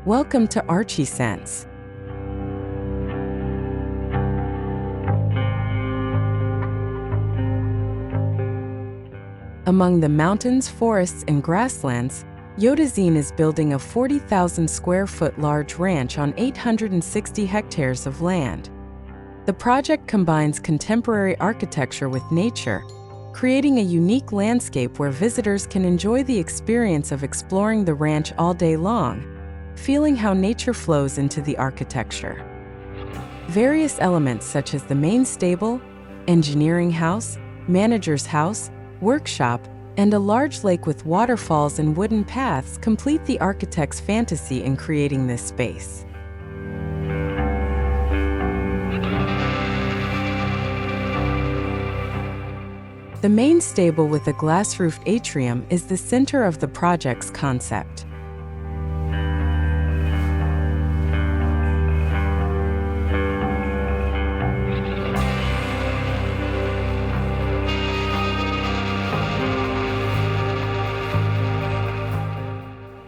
Welcome to Archiesense. Among the mountains, forests, and grasslands, YODEZEEN is building a 40,000 square foot large ranch on 860 hectares of land. The project combines contemporary architecture with nature, creating a unique landscape where visitors can enjoy the experience of exploring the ranch all day long, feeling how nature flows into the architecture. Various elements such as the main stable, engineering house, manager's house, workshop, and a large lake with waterfalls and wooden paths complete the architect's fantasy in creating this space. The main stable with a glass-roofed atrium is the center of the project's concept.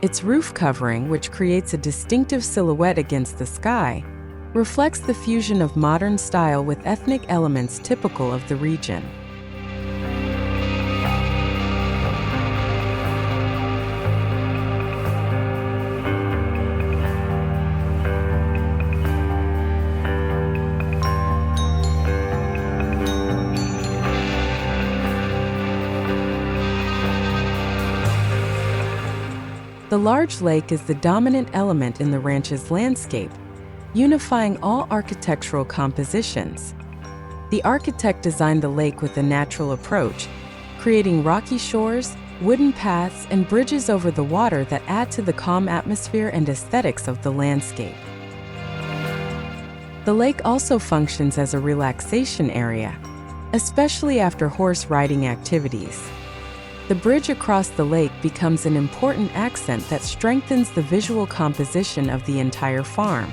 Its roof covering, which creates a distinctive silhouette against the sky, reflects the fusion of modern style with ethnic elements typical of the region. The large lake is the dominant element in the ranch's landscape, unifying all architectural compositions. The architect designed the lake with a natural approach, creating rocky shores, wooden paths, and bridges over the water that add to the calm atmosphere and aesthetics of the landscape. The lake also functions as a relaxation area, especially after horse riding activities. The bridge across the lake becomes an important accent that strengthens the visual composition of the entire farm.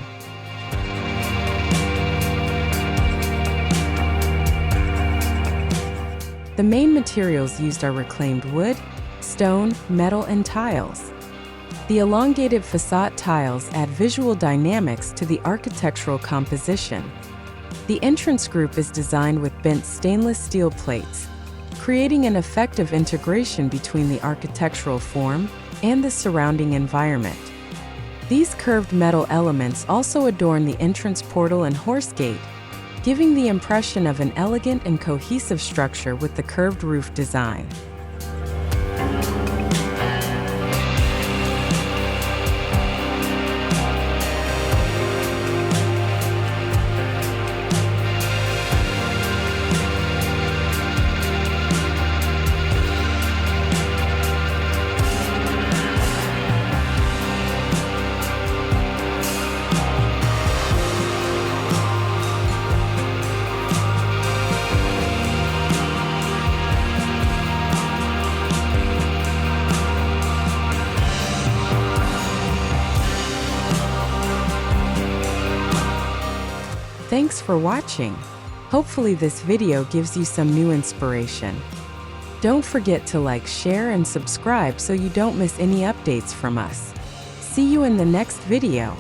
The main materials used are reclaimed wood, stone, metal, and tiles. The elongated facade tiles add visual dynamics to the architectural composition. The entrance group is designed with bent stainless steel plates, creating an effective integration between the architectural form and the surrounding environment. These curved metal elements also adorn the entrance portal and horse gate, giving the impression of an elegant and cohesive structure with the curved roof design. Thanks for watching. Hopefully this video gives you some new inspiration. Don't forget to like, share, and subscribe so you don't miss any updates from us. See you in the next video.